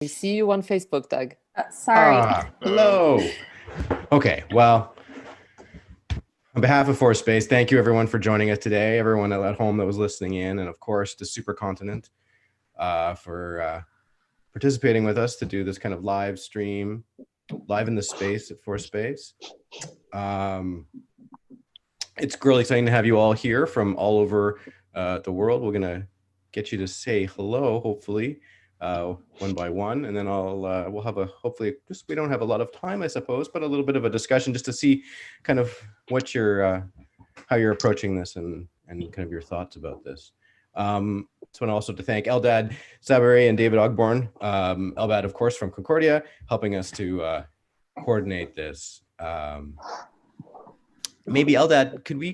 We see you on Facebook, Doug. Sorry. Hello. Okay, well, on behalf of Force Space, thank you everyone for joining us today, everyone at home that was listening in, and of course to SuperContinent for participating with us to do this kind of live stream, live in the space at Force Space. It's really exciting to have you all here from all over the world. We're gonna get you to say hello, hopefully. One by one, and then we'll have hopefully we don't have a lot of time, I suppose, but a little bit of a discussion just to see kind of what how you're approaching this and kind of your thoughts about this. Just want also to thank Eldad Sabare and David Ogborn, Eldad of course from Concordia, helping us to coordinate this. Maybe Eldad, could we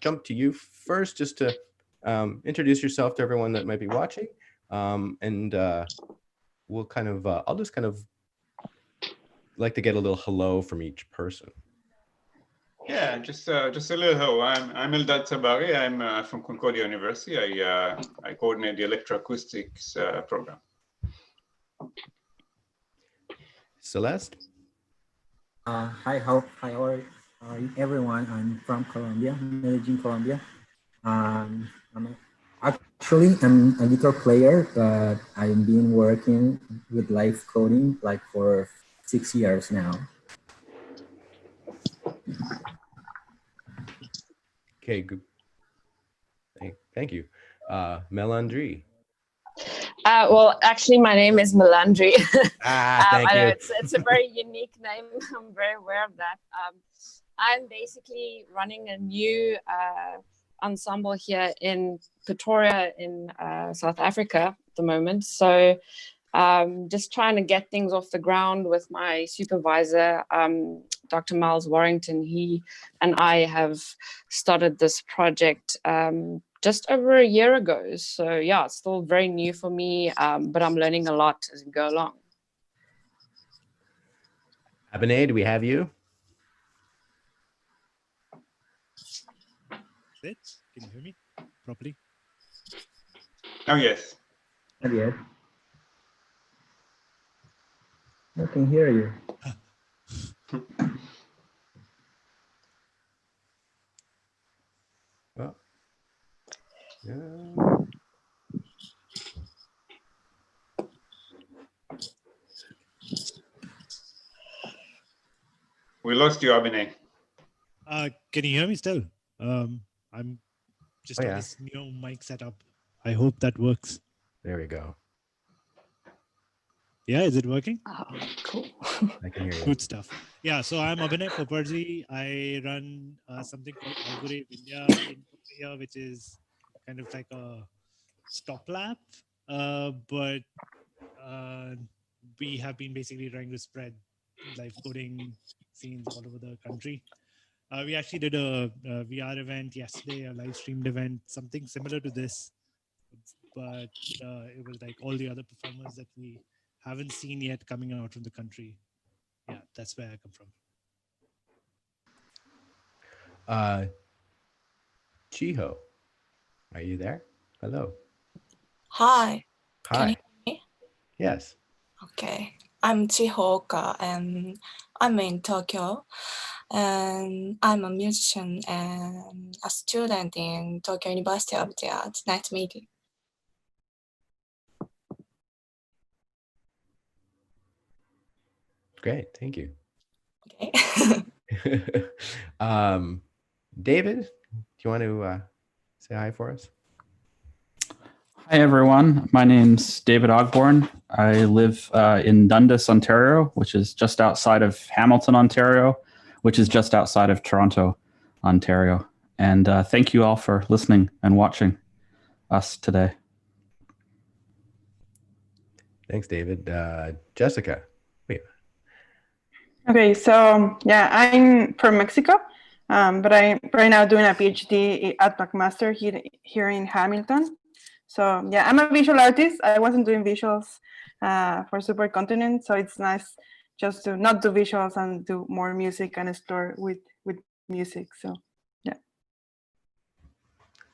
jump to you first just to introduce yourself to everyone that might be watching? We'll kind of I'll just kind of like to get a little hello from each person. Yeah, just a little hello. I'm Eldad Sabari. I'm from Concordia University. I coordinate the electroacoustics program. Celeste. Hi, how are everyone? I'm from Colombia, Medellin, Colombia. Actually, I'm a guitar player, but I've been working with live coding like for 6 years now. Okay, good. Thank you. Melandri. Well, actually, my name is Melandri. Thank you. It's a very unique name. I'm very aware of that. I'm basically running a new ensemble here in Pretoria in South Africa at the moment. So just trying to get things off the ground with my supervisor, Dr. Miles Warrington. He and I have started this project just over a year ago. So yeah, it's still very new for me, but I'm learning a lot as we go along. Abinay, do we have you? Can you hear me properly? Oh, yes. Yes. I can hear you. Well, yeah. We lost you, Abhinay. Can you hear me still? I'm just on this new mic setup. I hope that works. There we go. Yeah, is it working? Oh, cool. I can hear you. Good stuff. Yeah, so I'm Abhinay Poparji. I run something called Algorave India in Korea, which is kind of like a stop lab, but we have been basically trying to spread live coding scenes all over the country. We actually did a VR event yesterday, a live streamed event, something similar to this, but it was like all the other performers that we haven't seen yet coming out from the country. Yeah, that's where I come from. Chiho, are you there? Hello. Hi. Hi. Can you hear me? Yes. Okay. I'm Chiho Oka, and I'm in Tokyo. And I'm a musician and a student in Tokyo University of the Arts. Nice to meet you. Great, thank you. Okay. David, do you want to say hi for us? Hi, everyone. My name's David Ogborn. I live in Dundas, Ontario, which is just outside of Hamilton, Ontario, which is just outside of Toronto, Ontario. And thank you all for listening and watching us today. Thanks, David. Jessica. Wait. Okay, so yeah, I'm from Mexico, but I'm right now doing a PhD at McMaster here in Hamilton. So yeah, I'm a visual artist. I wasn't doing visuals for SuperContinent, so it's nice just to not do visuals and do more music and explore with music. So yeah.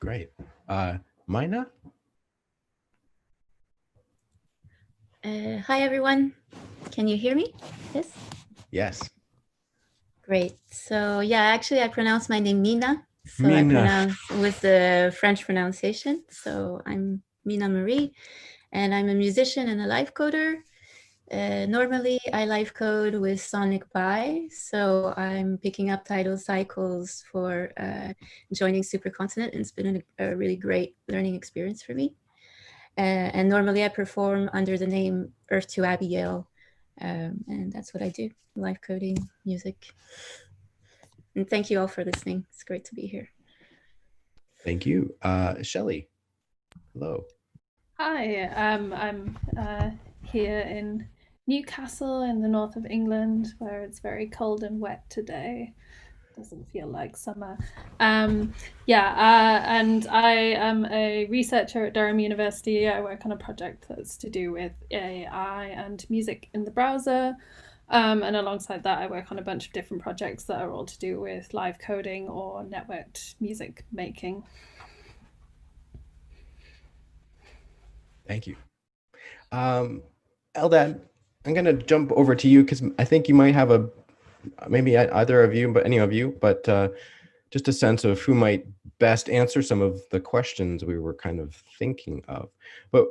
Great. Mina? Hi, everyone. Can you hear me? Yes? Yes. Great. So yeah, actually I pronounce my name Mina. So I Mina. pronounce with the French pronunciation. So I'm Mina Marie, and I'm a musician and a live coder. Normally I live code with Sonic Pi. So I'm picking up tidal cycles for joining SuperContinent, and it's been a really great learning experience for me. And normally I perform under the name Earth to Abigail. And that's what I do, live coding, music. And thank you all for listening. It's great to be here. Thank you. Shelley, hello. Hi, I'm here in Newcastle in the north of England, where it's very cold and wet today. Doesn't feel like summer. And I am a researcher at Durham University. I work on a project that's to do with AI and music in the browser. And alongside that, I work on a bunch of different projects that are all to do with live coding or networked music making. Thank you. Eldad, I'm going to jump over to you because I think you might have maybe either of you, but any of you, but just a sense of who might best answer some of the questions we were kind of thinking of. But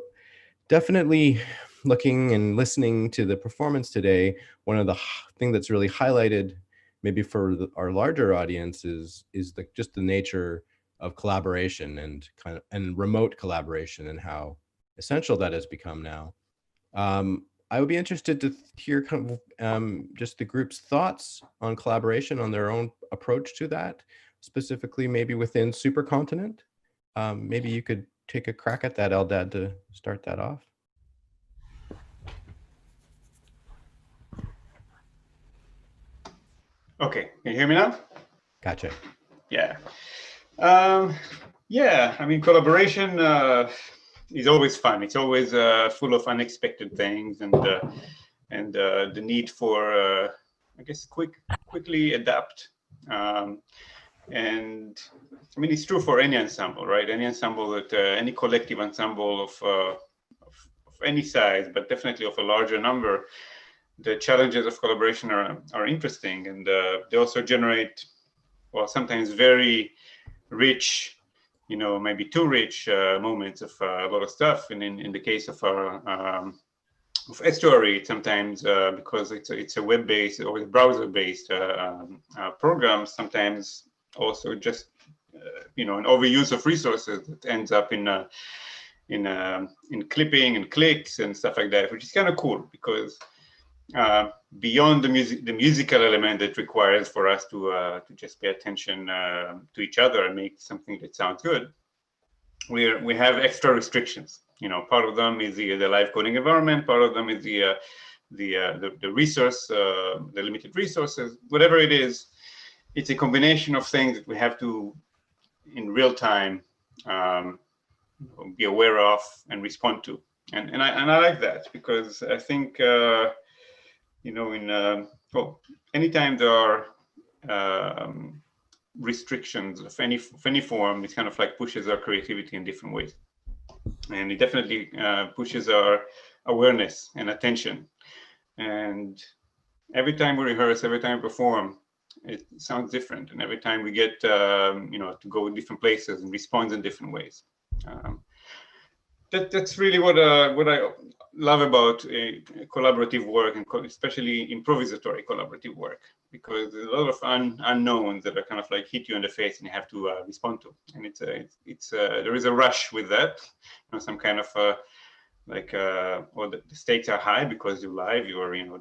definitely looking and listening to the performance today, one of the things that's really highlighted maybe for our larger audience is just the nature of collaboration and remote collaboration and how essential that has become now. I would be interested to hear kind of just the group's thoughts on collaboration, on their own approach to that, specifically maybe within SuperContinent. Maybe you could take a crack at that, Eldad, to start that off. Okay, can you hear me now? Gotcha. Yeah. Yeah, I mean, collaboration is always fun. It's always full of unexpected things and the need for, I guess, quickly adapt. And I mean, it's true for any ensemble, right? Any ensemble any collective ensemble of any size, but definitely of a larger number. The challenges of collaboration are interesting, and they also generate, well, sometimes very rich, maybe too rich moments of a lot of stuff. And in the case of Estuary, sometimes because it's a web-based or a browser-based program, sometimes also just an overuse of resources that ends up in clipping and clicks and stuff like that, which is kind of cool because beyond the musical element that requires for us to just pay attention to each other and make something that sounds good, we have extra restrictions. Part of them is the live coding environment. Part of them is the resource, the limited resources. Whatever it is, it's a combination of things that we have to, in real time, be aware of and respond to. And I like that because I think anytime there are restrictions of any form, it kind of like pushes our creativity in different ways. And it definitely pushes our awareness and attention. And every time we rehearse, every time we perform, it sounds different. And every time we get, to go in different places and respond in different ways. That's really what I love about collaborative work, and especially improvisatory collaborative work, because there's a lot of unknowns that are kind of like hit you in the face and you have to respond to. And there is a rush with that, some kind of or the stakes are high because you're live,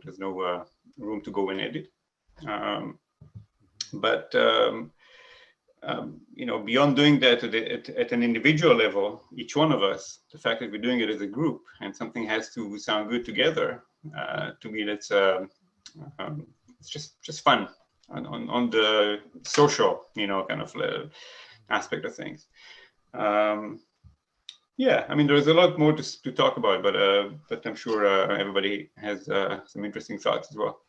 there's no room to go and edit. Beyond doing that at an individual level, each one of us, the fact that we're doing it as a group and something has to sound good together, to me, that's it's just fun on the social, kind of aspect of things. Yeah, I mean, there's a lot more to talk about, but I'm sure everybody has some interesting thoughts as well.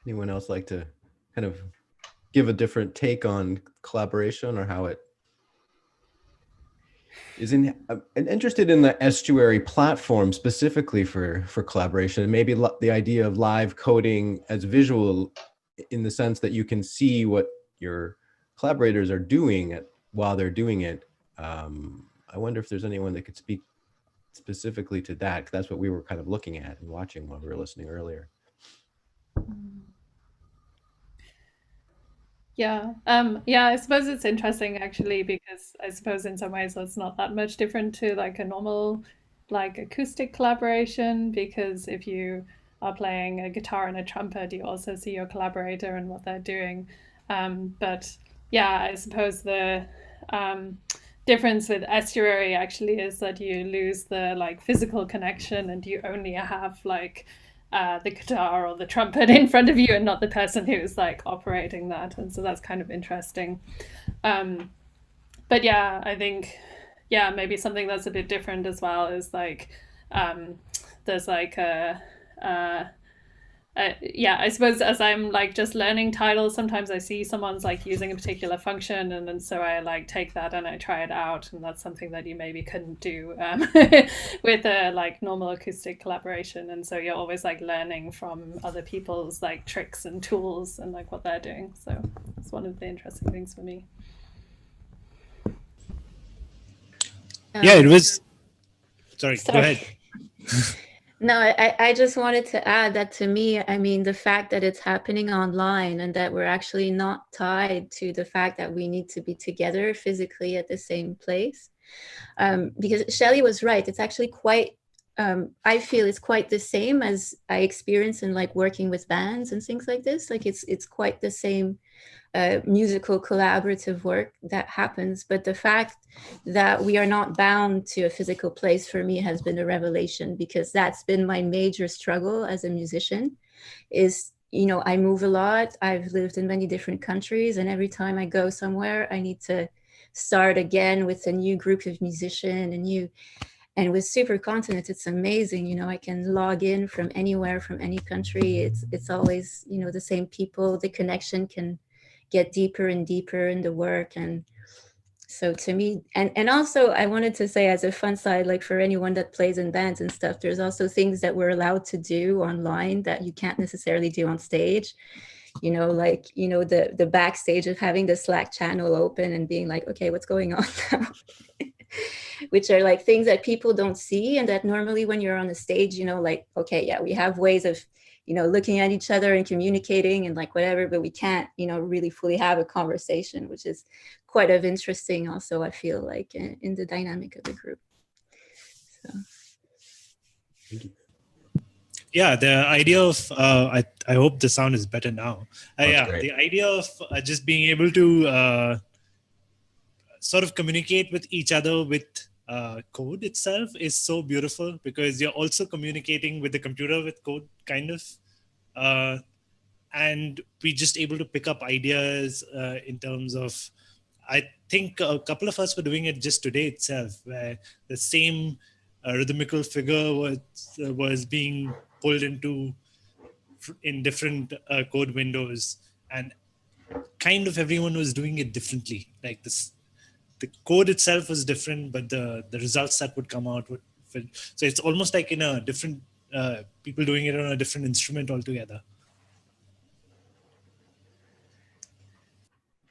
Anyone else like to kind of give a different take on collaboration or how it I'm interested in the Estuary platform specifically for collaboration, and maybe the idea of live coding as visual, in the sense that you can see what your collaborators are doing while they're doing it. I wonder if there's anyone that could speak specifically to that, 'cause that's what we were kind of looking at and watching while we were listening earlier. Yeah, yeah, I suppose it's interesting actually, because I suppose in some ways that's not that much different to like a normal like acoustic collaboration, because if you are playing a guitar and a trumpet, you also see your collaborator and what they're doing. But yeah, I suppose the difference with Estuary actually is that you lose the like physical connection, and you only have like the guitar or the trumpet in front of you and not the person who's like operating that. And so that's kind of interesting. But yeah, I think, yeah, maybe something that's a bit different as well is like there's like yeah, I suppose as I'm like just learning titles, sometimes I see someone's like using a particular function, and then so I like take that and I try it out, and that's something that you maybe couldn't do with a like normal acoustic collaboration. And so you're always like learning from other people's like tricks and tools and like what they're doing. So it's one of the interesting things for me. Yeah, it was. Sorry. Go ahead. No, I just wanted to add that to me, I mean, the fact that it's happening online and that we're actually not tied to the fact that we need to be together physically at the same place. Because Shelley was right, it's actually quite, I feel it's quite the same as I experience in like working with bands and things like this. Like it's quite the same musical collaborative work that happens, but the fact that we are not bound to a physical place for me has been a revelation, because that's been my major struggle as a musician. Is, you know, I move a lot, I've lived in many different countries, and every time I go somewhere I need to start again with a new group of musicians, and with SuperContinent, it's amazing. You know, I can log in from anywhere, from any country. It's always, you know, the same people. The connection can get deeper and deeper in the work. And so to me, and also I wanted to say as a fun side, like for anyone that plays in bands and stuff, there's also things that we're allowed to do online that you can't necessarily do on stage. You know, like, you know, the backstage of having the Slack channel open and being like, okay, what's going on now? Which are like things that people don't see, and that normally when you're on the stage, you know, like, okay, yeah, we have ways of, you know, looking at each other and communicating and like whatever, but we can't, you know, really fully have a conversation, which is quite of interesting also, I feel like, in the dynamic of the group. So. Thank you. Yeah, the idea of I hope the sound is better now. Yeah, great. the idea of just being able to sort of communicate with each other with code itself is so beautiful, because you're also communicating with the computer with code, kind of. And we're just able to pick up ideas in terms of, I think a couple of us were doing it just today itself, where the same rhythmical figure was being pulled into in different code windows, and kind of everyone was doing it differently. Like this, the code itself was different, but the results that would come out would fit. So it's almost like in a different people doing it on a different instrument altogether.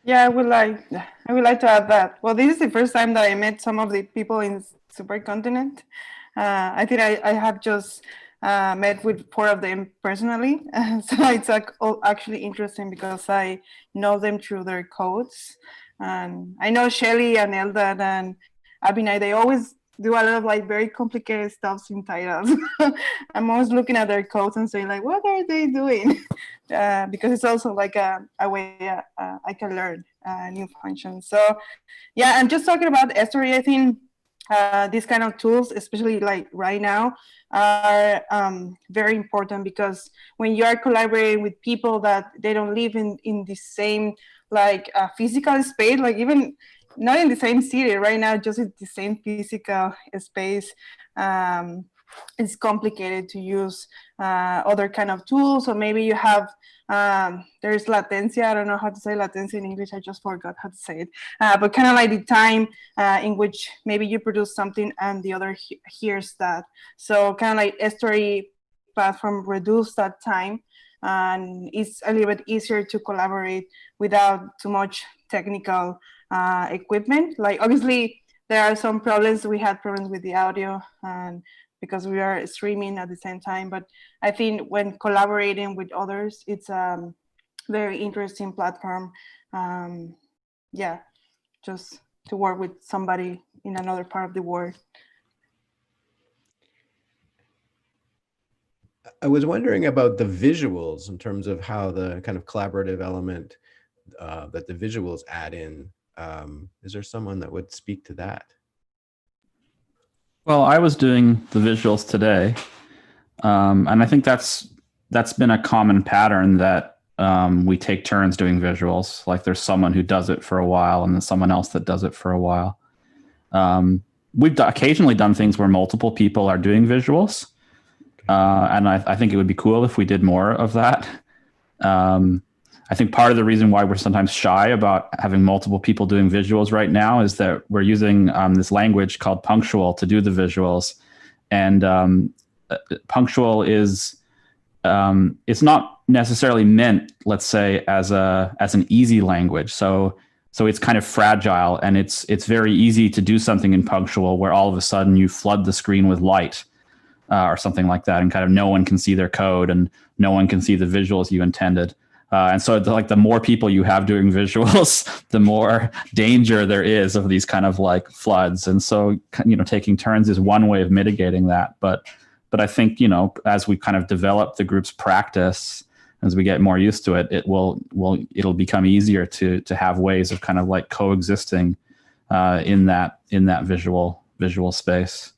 Yeah, I would like to add that. Well, this is the first time that I met some of the people in SuperContinent. I think I have just met with 4 of them personally. So it's like actually interesting because I know them through their codes. And I know Shelley and Eldad and Abhinay, they always do a lot of like very complicated stuff in titles. I'm always looking at their codes and saying like, what are they doing? Because it's also like a way I can learn new functions. So yeah, and just talking about Estuary, I think these kind of tools, especially like right now, are very important, because when you are collaborating with people that they don't live in the same like physical space, like even not in the same city right now, just in the same physical space, it's complicated to use other kind of tools, or maybe you have there's latencia. I don't know how to say latencia in English. I just forgot how to say it. But kind of like the time in which maybe you produce something and the other hears that. So kind of like estuary platform reduce that time, and it's a little bit easier to collaborate without too much technical equipment. Like obviously there are some problems. We had problems with the audio and because we are streaming at the same time. But I think when collaborating with others, it's a very interesting platform. Yeah, just to work with somebody in another part of the world. I was wondering about the visuals in terms of how the kind of collaborative element that the visuals add in. Is there someone that would speak to that? Well, I was doing the visuals today, and I think that's been a common pattern that we take turns doing visuals. Like there's someone who does it for a while and then someone else that does it for a while. We've occasionally done things where multiple people are doing visuals, and I think it would be cool if we did more of that. I think part of the reason why we're sometimes shy about having multiple people doing visuals right now is that we're using this language called Punctual to do the visuals. And Punctual is, it's not necessarily meant, let's say, as an easy language. So it's kind of fragile, and it's very easy to do something in Punctual where all of a sudden you flood the screen with light or something like that, and kind of no one can see their code and no one can see the visuals you intended. And so like the more people you have doing visuals, the more danger there is of these kind of like floods. And so, taking turns is one way of mitigating that. But I think, as we kind of develop the group's practice, as we get more used to it, it'll become easier to have ways of kind of like coexisting in that visual space.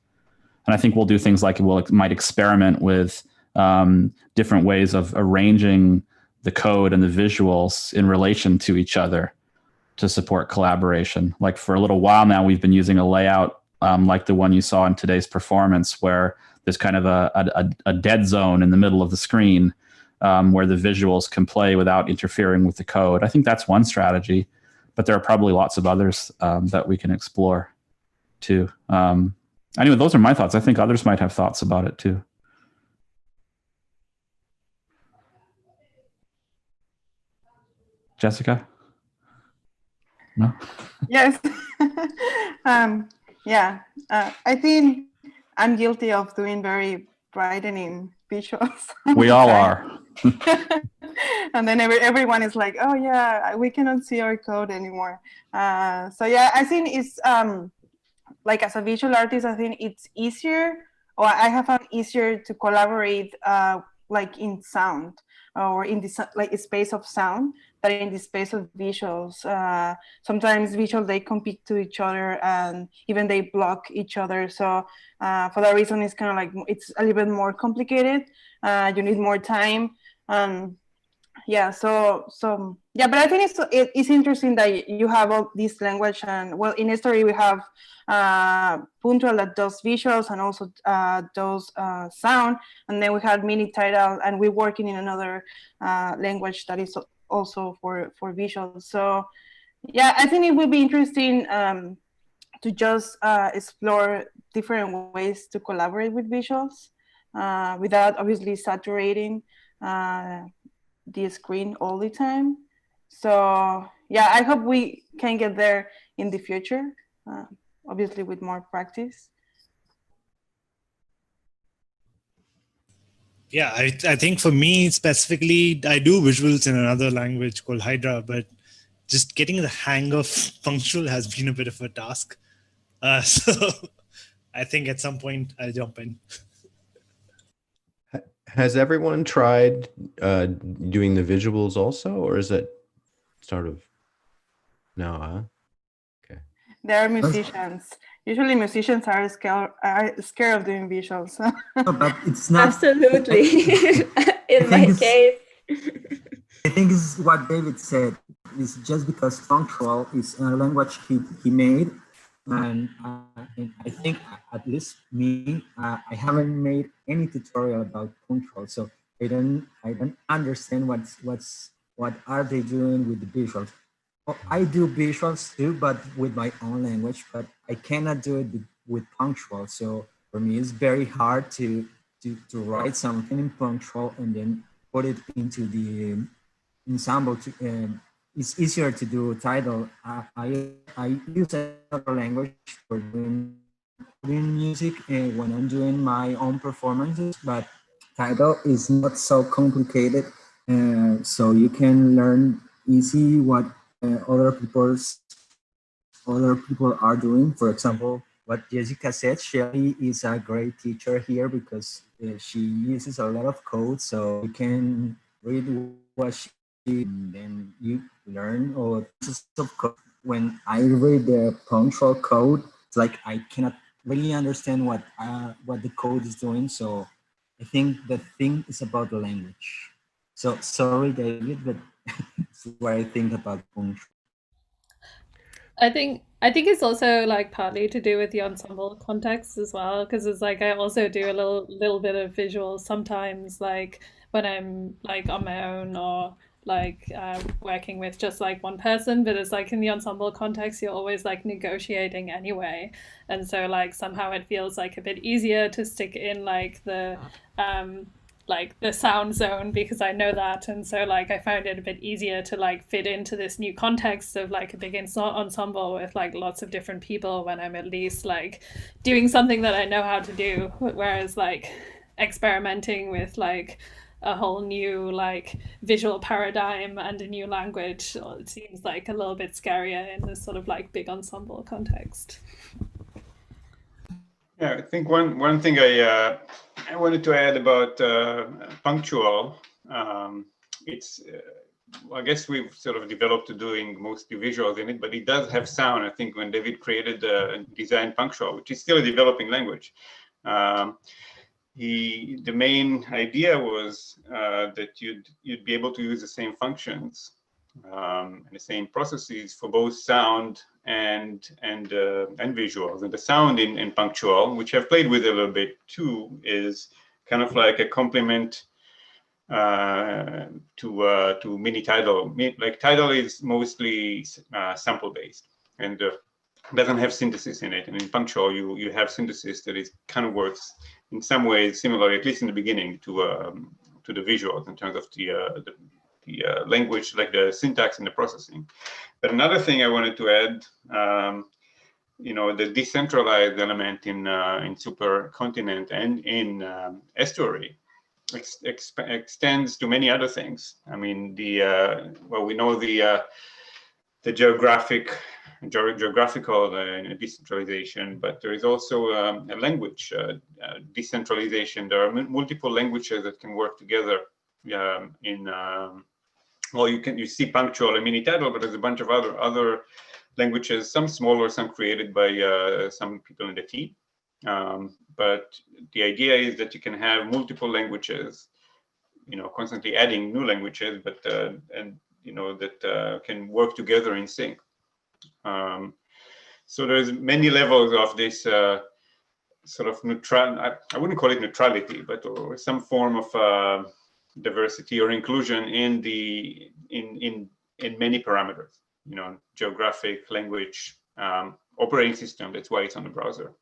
And I think we'll do things like might experiment with different ways of arranging the code and the visuals in relation to each other to support collaboration. Like for a little while now, we've been using a layout like the one you saw in today's performance, where there's kind of a dead zone in the middle of the screen where the visuals can play without interfering with the code. I think that's one strategy, but there are probably lots of others that we can explore too. Anyway, those are my thoughts. I think others might have thoughts about it too. Jessica? No? Yes. Yeah, I think I'm guilty of doing very brightening visuals. We all are. And then everyone is like, oh yeah, we cannot see our code anymore. So yeah, I think it's like as a visual artist, I think it's easier, or I have found easier to collaborate like in sound or in this like space of sound than in the space of visuals. Sometimes visuals, they compete to each other and even they block each other. So for that reason, it's kind of like, it's a little bit more complicated. You need more time. Yeah, so yeah, but I think it's interesting that you have all this language, and well, in history we have Punctual that does visuals and also does sound, and then we have Minititle, and we're working in another language that is also for visuals. So yeah, I think it would be interesting to just explore different ways to collaborate with visuals without obviously saturating the screen all the time. So yeah, I hope we can get there in the future, obviously with more practice. Yeah, I think for me specifically, I do visuals in another language called Hydra, but just getting the hang of Punctual has been a bit of a task. So I think at some point I'll jump in. Has everyone tried doing the visuals also, or is it sort of no? Huh? Okay. There are musicians. Usually, musicians are scared of doing visuals. No, but it's not. Absolutely. In my case. I think this is what David said. It's just because Punctual is a language he made, and I think at least me, I haven't made any tutorial about punctual, so I don't understand what are they doing with the visuals. Oh, I do visuals too, but with my own language, but I cannot do it with punctual. So for me, it's very hard to write something in punctual and then put it into the ensemble. It's easier to do title. I use another language for doing music when I'm doing my own performances, but title is not so complicated, so you can learn easy what other people are doing. For example, what Jessica said, Shelly is a great teacher here because she uses a lot of code, so you can read what she and then you learn or pieces of code. When I read the punctual code, it's like I cannot really understand what the code is doing. So I think the thing is about the language. So sorry, David, but that's what I think about punctual. I think it's also like partly to do with the ensemble context as well, because it's like I also do a little bit of visual sometimes, like when I'm like on my own or like working with just like one person. But it's like in the ensemble context, you're always like negotiating anyway, and so like somehow it feels like a bit easier to stick in like the sound zone because I know that, and so like I found it a bit easier to like fit into this new context of like a big ensemble with like lots of different people when I'm at least like doing something that I know how to do, whereas like experimenting with like a whole new like visual paradigm and a new language, it seems like a little bit scarier in this sort of like big ensemble context. Yeah, I think one thing I wanted to add about punctual, it's I guess we've sort of developed to doing mostly visuals in it, but it does have sound. I think when David created designed punctual, which is still a developing language, the main idea was that you'd be able to use the same functions and the same processes for both sound and visuals. And the sound in punctual, which I've played with a little bit too, is kind of like a complement to mini title. Like title is mostly sample based and doesn't have synthesis in it. And in punctual, you have synthesis that is kind of works in some ways similar, at least in the beginning, to the visuals in terms of the language, like the syntax and the processing. But another thing I wanted to add, the decentralized element in SuperContinent and in Estuary extends to many other things. I mean, we know the geographical decentralization, but there is also a language decentralization. There are multiple languages that can work together well, you see punctual and mini title, but there's a bunch of other languages, some smaller, some created by some people in the team. But the idea is that you can have multiple languages, constantly adding new languages, but that can work together in sync. So there's many levels of this sort of neutral. I wouldn't call it neutrality, but or some form of diversity or inclusion in many parameters. Geographic, language, operating system. That's why it's on the browser.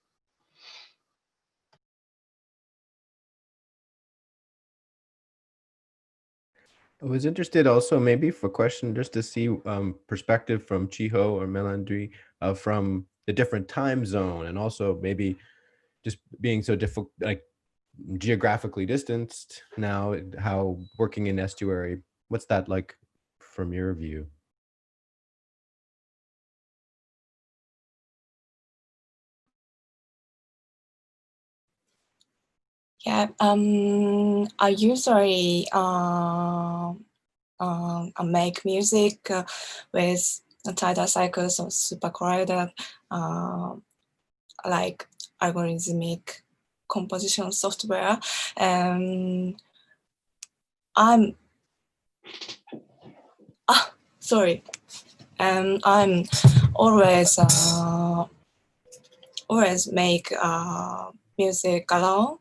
I was interested also maybe for a question just to see perspective from Chiho or Melandri from the different time zone, and also maybe just being so difficult, like geographically distanced now, how working in Estuary, what's that like from your view? Yeah, I usually make music with tidal cycles or super collider, like algorithmic composition software. And I'm sorry. And I'm always always make music alone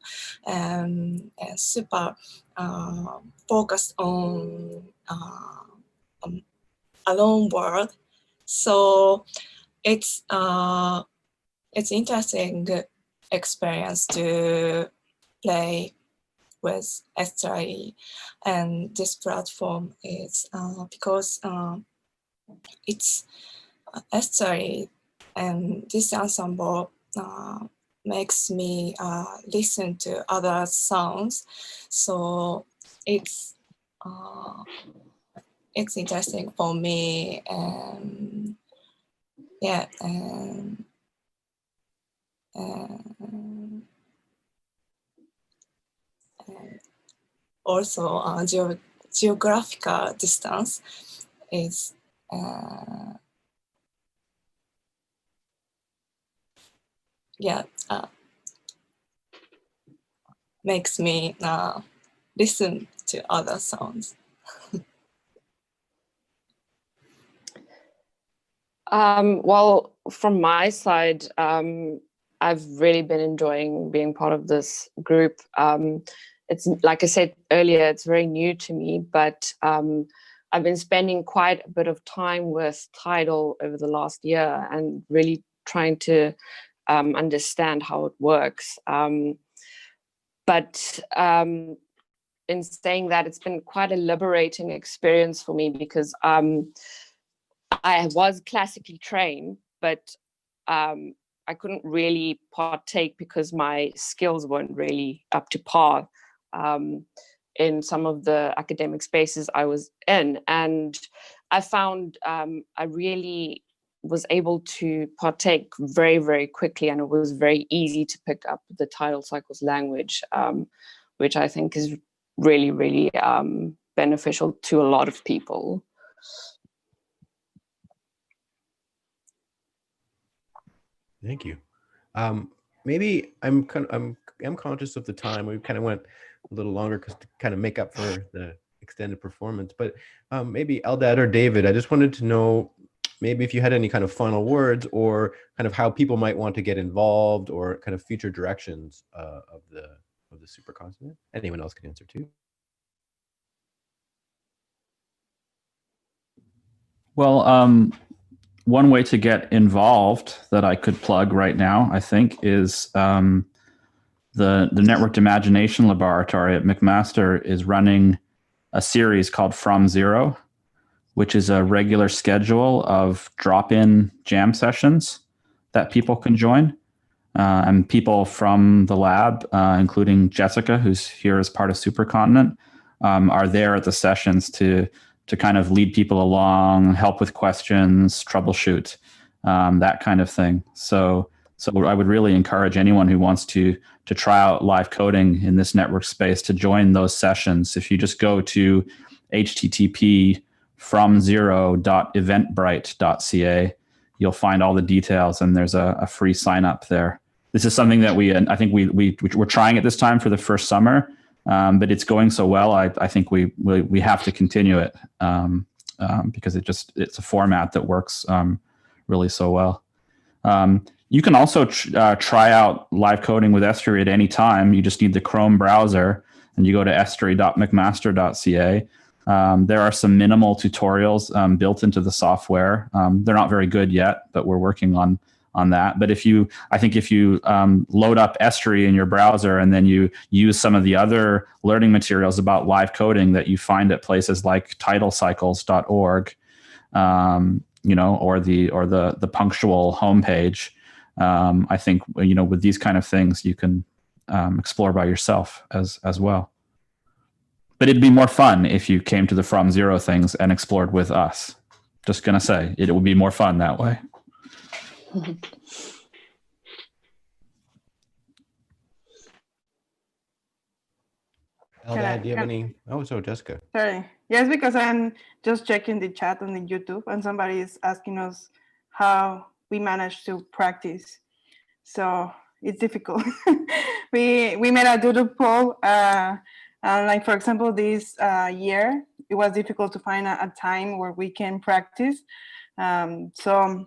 and super focused on alone world. So it's interesting experience to play with S3, and this platform is because it's S3 and this ensemble makes me listen to other sounds, so it's interesting for me, and yeah, and also geographical distance is makes me listen to other sounds. Well, from my side, I've really been enjoying being part of this group. It's like I said earlier, it's very new to me, but I've been spending quite a bit of time with Tidal over the last year and really trying to understand how it works. But in saying that, it's been quite a liberating experience for me because I was classically trained, but I couldn't really partake because my skills weren't really up to par in some of the academic spaces I was in. And I found I really was able to partake very, very quickly, and it was very easy to pick up the tidal cycles language, which I think is really, really beneficial to a lot of people. Thank you. Maybe I'm conscious of the time. We kind of went a little longer because to kind of make up for the extended performance. But maybe Eldad or David, I just wanted to know maybe if you had any kind of final words or kind of how people might want to get involved or kind of future directions of the SuperContinent. Anyone else can answer too. Well, one way to get involved that I could plug right now, I think, is the Networked Imagination Laboratory at McMaster is running a series called From Zero, which is a regular schedule of drop-in jam sessions that people can join. And people from the lab, including Jessica, who's here as part of SuperContinent, are there at the sessions to kind of lead people along, help with questions, troubleshoot, that kind of thing. So I would really encourage anyone who wants to try out live coding in this network space to join those sessions. If you just go to http://fromzero.eventbrite.ca, you'll find all the details, and there's a free sign up there. This is something that I think we're trying at this time for the first summer. But it's going so well, I think we have to continue it because it's a format that works really so well. You can also try out live coding with S3 at any time. You just need the Chrome browser, and you go to s3.mcmaster.ca. There are some minimal tutorials built into the software. They're not very good yet, but we're working on that. But if you load up S3 in your browser and then you use some of the other learning materials about live coding that you find at places like tidalcycles.org, or the Punctual homepage, I think with these kind of things you can explore by yourself as well. But it'd be more fun if you came to the From Zero things and explored with us. Just gonna say, it would be more fun that way. Eldad, do you have any? Oh, so Jessica. Sorry. Yes, because I'm just checking the chat on the YouTube, and somebody is asking us how we manage to practice. So it's difficult. we made a doodle poll. Like, for example, this year, it was difficult to find a time where we can practice. So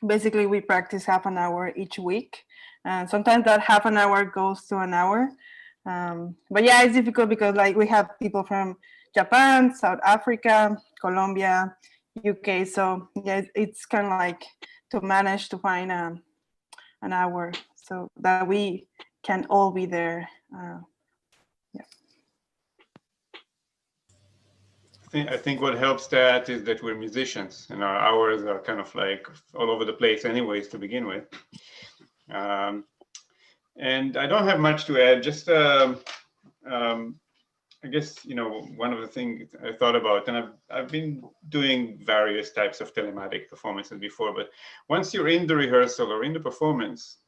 basically we practice half an hour each week. And sometimes that half an hour goes to an hour. But yeah, it's difficult because like we have people from Japan, South Africa, Colombia, UK. So yeah, it's kind of like to manage to find an hour so that we can all be there. I think what helps that is that we're musicians and our hours are kind of like all over the place anyways to begin with. And I don't have much to add, just I guess, one of the things I thought about, and I've been doing various types of telematic performances before, but once you're in the rehearsal or in the performance,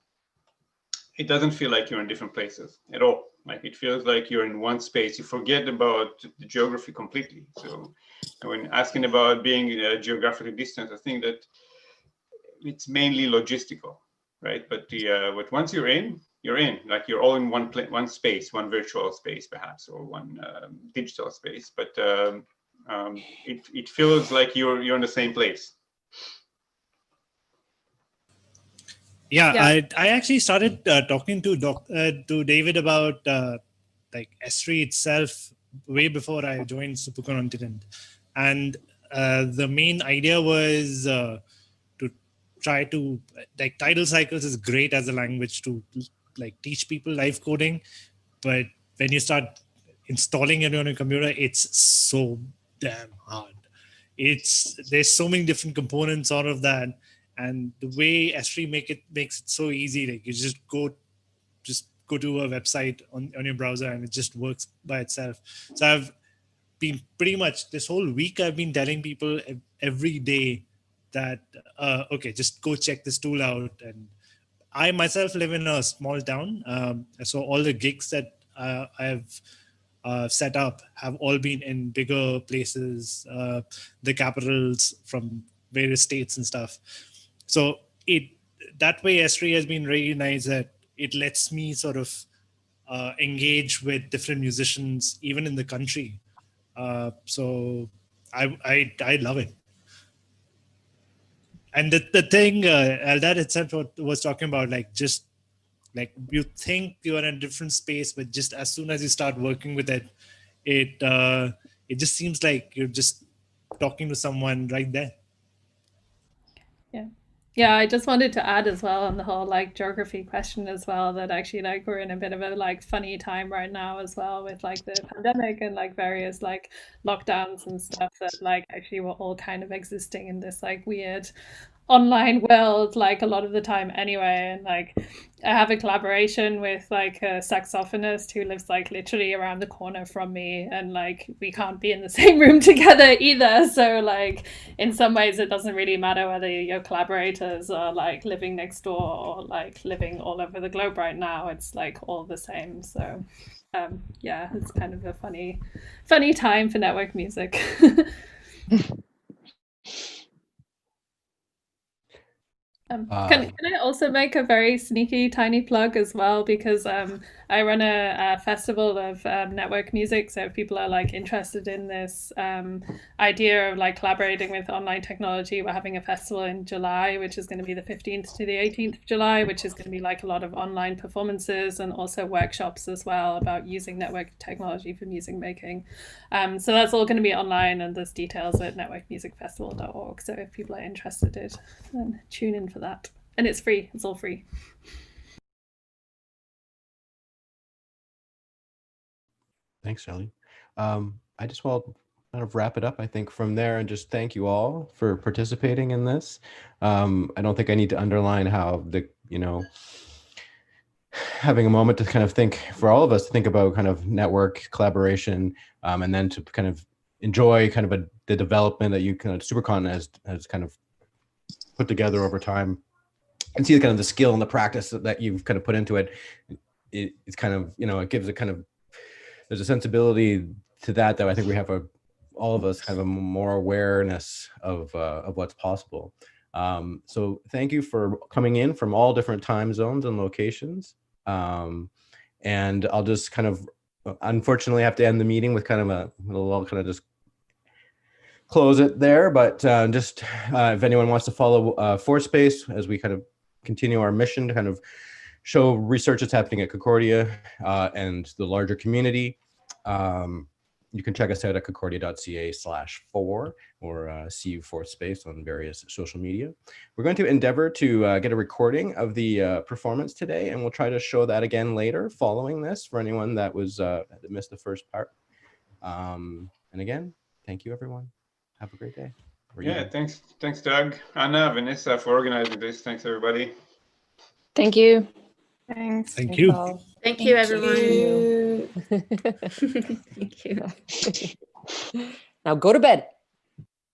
it doesn't feel like you're in different places at all. Like it feels like you're in one space. You forget about the geography completely. So when asking about being geographically distant, I think that it's mainly logistical, right? But but once you're in, like you're all in one space, one virtual space perhaps, or one digital space. But it feels like you're in the same place. Yeah, I actually started talking to David about like S3 itself way before I joined SuperContinent, and the main idea was to try to like Tidal Cycles is great as a language to like teach people live coding, but when you start installing it on your computer, it's so damn hard. There's so many different components out of that, and the way S3 makes it so easy. Like you just go to a website on your browser and it just works by itself. So I've been pretty much this whole week I've been telling people every day that okay, just go check this tool out. And I myself live in a small town, so all the gigs that I've set up have all been in bigger places, the capitals from various states and stuff. So that way S3 has been really nice that it lets me sort of engage with different musicians even in the country. So I love it. And the thing Eldad itself was talking about, like just like you think you're in a different space, but just as soon as you start working with it, it just seems like you're just talking to someone right there. Yeah, I just wanted to add as well on the whole like geography question as well, that actually like we're in a bit of a like funny time right now as well with like the pandemic and like various like lockdowns and stuff, that like actually we're all kind of existing in this like weird online world like a lot of the time anyway. And like I have a collaboration with like a saxophonist who lives like literally around the corner from me, and like we can't be in the same room together either. So like in some ways it doesn't really matter whether your collaborators are like living next door or like living all over the globe right now. It's like all the same. So yeah, it's kind of a funny time for network music. Can I also make a very sneaky tiny plug as well, because I run a festival of network music. So if people are like interested in this idea of like collaborating with online technology, we're having a festival in July, which is going to be the 15th to the 18th of July, which is going to be like a lot of online performances and also workshops as well about using network technology for music making. So that's all going to be online, and there's details at networkmusicfestival.org. So if people are interested, then tune in for that. And it's free. It's all free. Thanks, Shelly. I just want to kind of wrap it up, I think, from there, and just thank you all for participating in this. I don't think I need to underline how having a moment to kind of think, for all of us to think about kind of network collaboration, and then to kind of enjoy kind of the development that you kind of SuperContinent has kind of put together over time, and see the kind of the skill and the practice that you've kind of put into it. It's kind of, it gives a kind of, there's a sensibility to that I think we have all of us kind of a more awareness of what's possible. So thank you for coming in from all different time zones and locations. And I'll just kind of, unfortunately, have to end the meeting with kind of a little kind of just close it there, but just if anyone wants to follow Fourspace as we kind of continue our mission to kind of show research that's happening at Concordia and the larger community, you can check us out at concordia.ca/4 or CU Fourspace on various social media. We're going to endeavor to get a recording of the performance today, and we'll try to show that again later following this for anyone that was that missed the first part. And again, thank you, everyone. Have a great day. Yeah, thanks, Doug, Anna, Vanessa, for organizing this. Thanks, everybody. Thank you. Thanks. Thank you. all. Thank you, everyone. you. Thank you. Now go to bed.